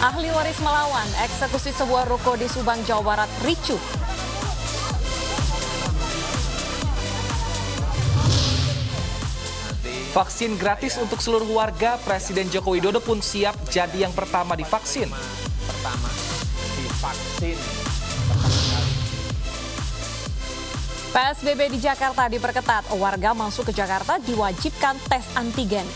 Ahli waris melawan, eksekusi sebuah ruko di Subang, Jawa Barat ricuh. Vaksin gratis untuk seluruh warga, Presiden Joko Widodo pun siap jadi yang pertama divaksin. PSBB di Jakarta diperketat, warga masuk ke Jakarta diwajibkan tes antigen.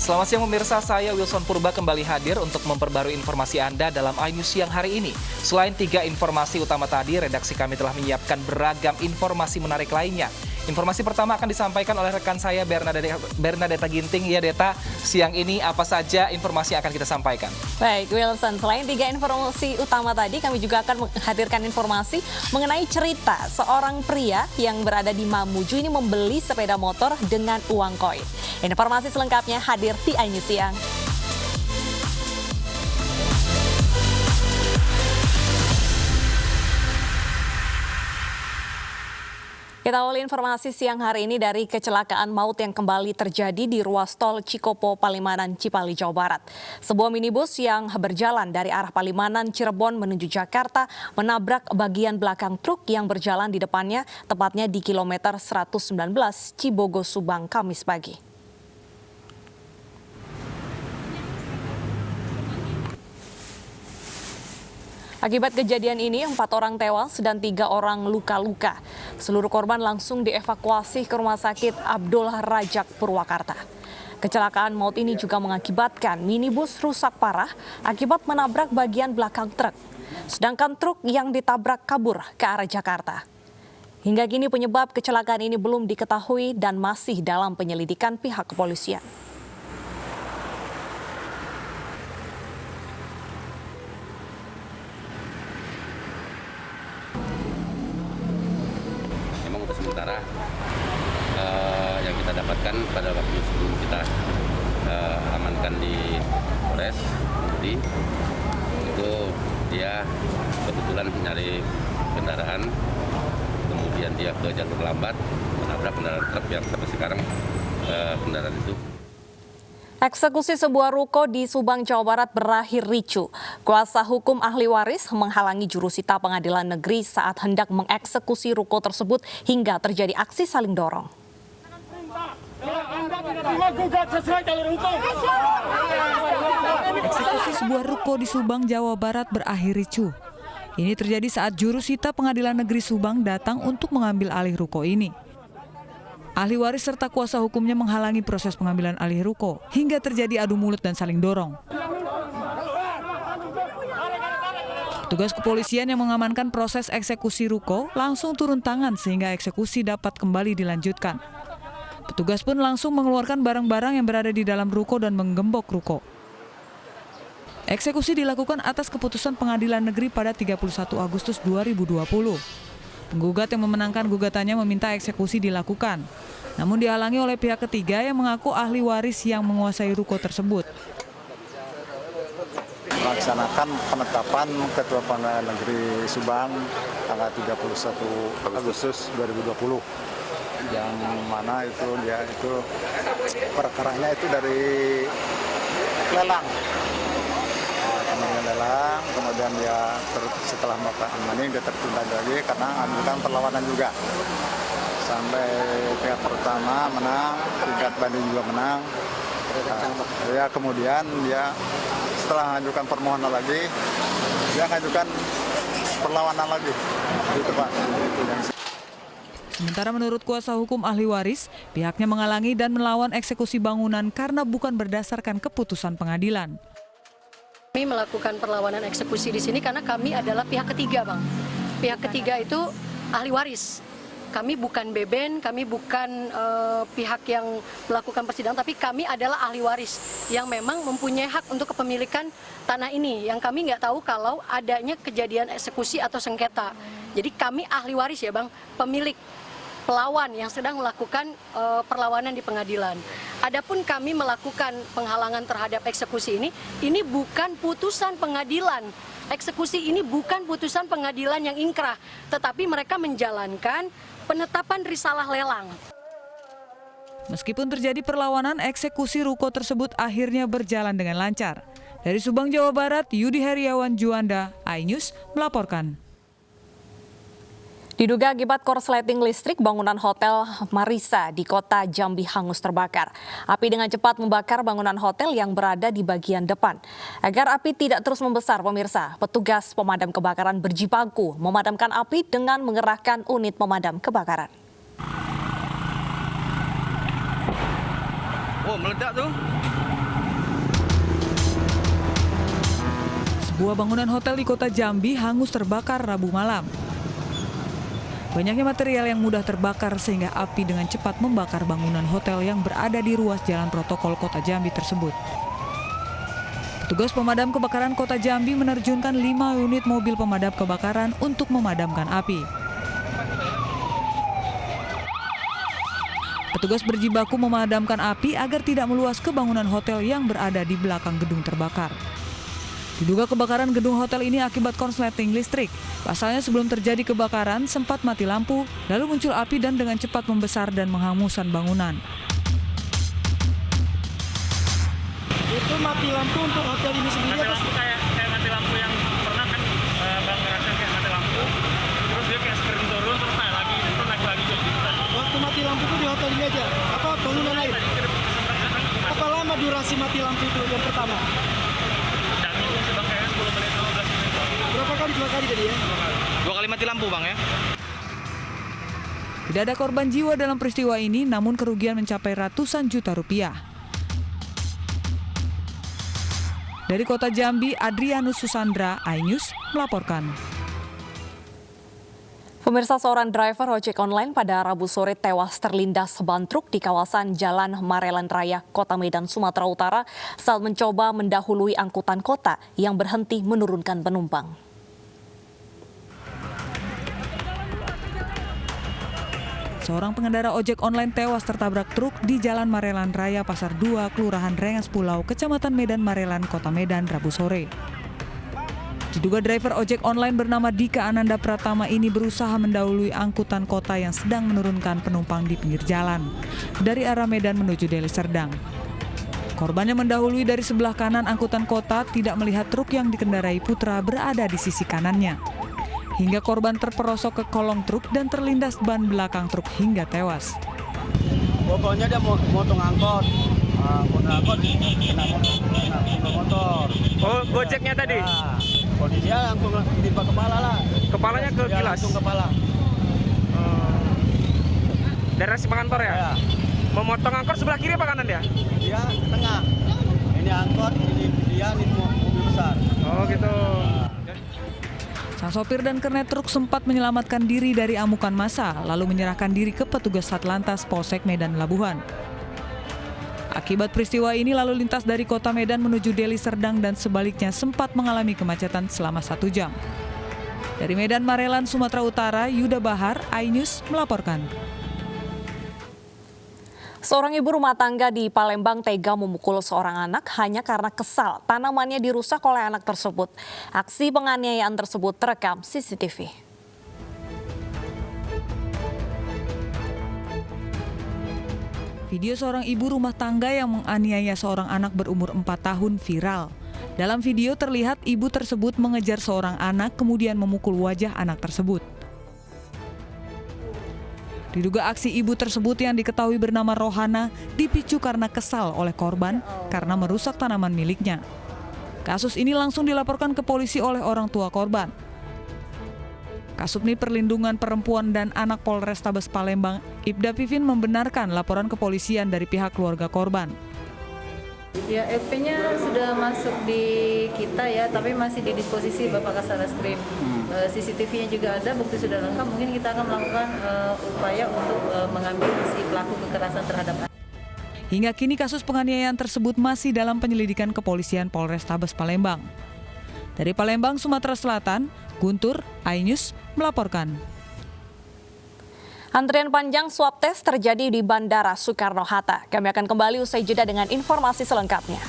Selamat siang pemirsa, saya Wilson Purba kembali hadir untuk memperbarui informasi Anda dalam iNews siang hari ini. Selain 3 informasi utama tadi, redaksi kami telah menyiapkan beragam informasi menarik lainnya. Informasi pertama akan disampaikan oleh rekan saya Bernadetta Ginting. Ya Deta, siang ini apa saja informasi yang akan kita sampaikan? Baik Wilson, selain 3 informasi utama tadi, kami juga akan menghadirkan informasi mengenai cerita seorang pria yang berada di Mamuju ini membeli sepeda motor dengan uang koin. Informasi selengkapnya hadir di iNews Siang. Kita awali informasi siang hari ini dari kecelakaan maut yang kembali terjadi di ruas tol Cikopo, Palimanan, Cipali, Jawa Barat. Sebuah minibus yang berjalan dari arah Palimanan, Cirebon menuju Jakarta menabrak bagian belakang truk yang berjalan di depannya, tepatnya di kilometer 119 Cibogo, Subang, Kamis pagi. Akibat kejadian ini, 4 orang tewas dan 3 orang luka-luka. Seluruh korban langsung dievakuasi ke Rumah Sakit Abdul Rajak, Purwakarta. Kecelakaan maut ini juga mengakibatkan minibus rusak parah akibat menabrak bagian belakang truk. Sedangkan truk yang ditabrak kabur ke arah Jakarta. Hingga kini penyebab kecelakaan ini belum diketahui dan masih dalam penyelidikan pihak kepolisian. Sementara yang kita dapatkan pada waktu sebelum kita amankan di Polres Budi, itu dia kebetulan mencari kendaraan, kemudian dia ke jalur lambat menabrak kendaraan truk yang sampai sekarang kendaraan itu. Eksekusi sebuah ruko di Subang, Jawa Barat berakhir ricuh. Kuasa hukum ahli waris menghalangi jurusita pengadilan negeri saat hendak mengeksekusi ruko tersebut hingga terjadi aksi saling dorong. Eksekusi sebuah ruko di Subang, Jawa Barat berakhir ricuh. Ini terjadi saat jurusita pengadilan negeri Subang datang untuk mengambil alih ruko ini. Ahli waris serta kuasa hukumnya menghalangi proses pengambilan alih ruko hingga terjadi adu mulut dan saling dorong. Petugas kepolisian yang mengamankan proses eksekusi ruko langsung turun tangan sehingga eksekusi dapat kembali dilanjutkan. Petugas pun langsung mengeluarkan barang-barang yang berada di dalam ruko dan menggembok ruko. Eksekusi dilakukan atas keputusan Pengadilan Negeri pada 31 Agustus 2020. Penggugat yang memenangkan gugatannya meminta eksekusi dilakukan, namun dihalangi oleh pihak ketiga yang mengaku ahli waris yang menguasai ruko tersebut. Melaksanakan penetapan Ketua Pengadilan Negeri Subang tanggal 31 Agustus 2020, yang mana dia perkaranya itu dari lelang. Kemudian dia setelah melakukan amandemen dia tertunda lagi karena ajukan perlawanan juga. Sampai pihak pertama menang, tingkat banding juga menang. Ya kemudian dia setelah mengajukan permohonan lagi, dia mengajukan perlawanan lagi. Gitu Pak. Sementara menurut kuasa hukum ahli waris, pihaknya menghalangi dan melawan eksekusi bangunan karena bukan berdasarkan keputusan pengadilan. Kami melakukan perlawanan eksekusi di sini karena kami adalah pihak ketiga, Bang. Pihak ketiga itu ahli waris. Kami bukan beben, kami bukan pihak yang melakukan persidangan, tapi kami adalah ahli waris yang memang mempunyai hak untuk kepemilikan tanah ini. Yang kami nggak tahu kalau adanya kejadian eksekusi atau sengketa. Jadi kami ahli waris ya, Bang, pemilik pelawan yang sedang melakukan perlawanan di pengadilan. Adapun kami melakukan penghalangan terhadap eksekusi ini bukan putusan pengadilan, eksekusi ini bukan putusan pengadilan yang ingkrah, tetapi mereka menjalankan penetapan risalah lelang. Meskipun terjadi perlawanan, eksekusi ruko tersebut akhirnya berjalan dengan lancar. Dari Subang, Jawa Barat, Yudi Heriawan Juanda, iNews melaporkan. Diduga akibat korsleting listrik, bangunan Hotel Marisa di kota Jambi hangus terbakar. Api dengan cepat membakar bangunan hotel yang berada di bagian depan. Agar api tidak terus membesar, pemirsa, petugas pemadam kebakaran berjibaku memadamkan api dengan mengerahkan unit pemadam kebakaran. Oh, meledak tuh. Sebuah bangunan hotel di kota Jambi hangus terbakar Rabu malam. Banyaknya material yang mudah terbakar sehingga api dengan cepat membakar bangunan hotel yang berada di ruas jalan protokol kota Jambi tersebut. Petugas pemadam kebakaran kota Jambi menerjunkan 5 unit mobil pemadam kebakaran untuk memadamkan api. Petugas berjibaku memadamkan api agar tidak meluas ke bangunan hotel yang berada di belakang gedung terbakar. Diduga kebakaran gedung hotel ini akibat korsleting listrik. Pasalnya sebelum terjadi kebakaran sempat mati lampu, lalu muncul api dan dengan cepat membesar dan menghanguskan bangunan. Itu mati lampu untuk hotel ini sendiri? Mati lampu kayak mati lampu yang pernah kan Bang ngerasain kayak mati lampu, terus dia kayak sprint turun, terus naik lagi, terus naik lagi gitu. Waktu mati lampu itu di hotel ini aja? Apa bangunan lain? Apa lama durasi mati lampu itu yang pertama? Berapa kali, 2 kali tadi ya? 2 kali mati lampu Bang ya. Tidak ada korban jiwa dalam peristiwa ini, namun kerugian mencapai ratusan juta rupiah. Dari kota Jambi, Adrianus Susandra, iNews melaporkan. Pemirsa, seorang driver ojek online pada Rabu sore tewas terlindas ban truk di kawasan Jalan Marelan Raya, Kota Medan, Sumatera Utara saat mencoba mendahului angkutan kota yang berhenti menurunkan penumpang. Seorang pengendara ojek online tewas tertabrak truk di Jalan Marelan Raya, Pasar 2, Kelurahan Rengas Pulau, Kecamatan Medan Marelan, Kota Medan, Rabu sore. Diduga driver ojek online bernama Dika Ananda Pratama ini berusaha mendahului angkutan kota yang sedang menurunkan penumpang di pinggir jalan dari arah Medan menuju Deli Serdang. Korbannya mendahului dari sebelah kanan angkutan kota, tidak melihat truk yang dikendarai putra berada di sisi kanannya. Hingga korban terperosok ke kolong truk dan terlindas ban belakang truk hingga tewas. Pokoknya dia motong angkot. Motong angkot kena motor. Oh, gojeknya tadi? Ya, kondisinya langsung timpa kepala lah. Kepalanya ke Ya, kilas? langsung kepala. Daerah Sipakantor ya? Ya. Memotong angkot sebelah kiri apa kanan dia? Dia tengah. Ini angkot, ini dia, ini mobil besar. Oh gitu. Sang sopir dan kernet truk sempat menyelamatkan diri dari amukan massa, lalu menyerahkan diri ke petugas Satlantas Polsek Medan Labuhan. Akibat peristiwa ini, lalu lintas dari kota Medan menuju Deli Serdang dan sebaliknya sempat mengalami kemacetan selama 1 jam. Dari Medan Marelan, Sumatera Utara, Yuda Bahar, iNews melaporkan. Seorang ibu rumah tangga di Palembang tega memukul seorang anak hanya karena kesal tanamannya dirusak oleh anak tersebut. Aksi penganiayaan tersebut terekam CCTV. Video seorang ibu rumah tangga yang menganiaya seorang anak berumur 4 tahun viral. Dalam video terlihat ibu tersebut mengejar seorang anak kemudian memukul wajah anak tersebut. Diduga aksi ibu tersebut yang diketahui bernama Rohana dipicu karena kesal oleh korban karena merusak tanaman miliknya. Kasus ini langsung dilaporkan ke polisi oleh orang tua korban. Kasubnit Perlindungan Perempuan dan Anak Polrestabes Palembang, Ibda Pivin, membenarkan laporan kepolisian dari pihak keluarga korban. Ya, LP-nya sudah masuk di kita ya, tapi masih di disposisi Bapak Kasarreskrim. CCTV-nya juga ada, bukti sudah lengkap. Mungkin kita akan melakukan upaya untuk mengambil si pelaku kekerasan terhadap anak. Hingga kini kasus penganiayaan tersebut masih dalam penyelidikan kepolisian Polrestabes Palembang. Dari Palembang, Sumatera Selatan, Guntur, iNews melaporkan. Antrian panjang swab tes terjadi di Bandara Soekarno-Hatta. Kami akan kembali usai jeda dengan informasi selengkapnya.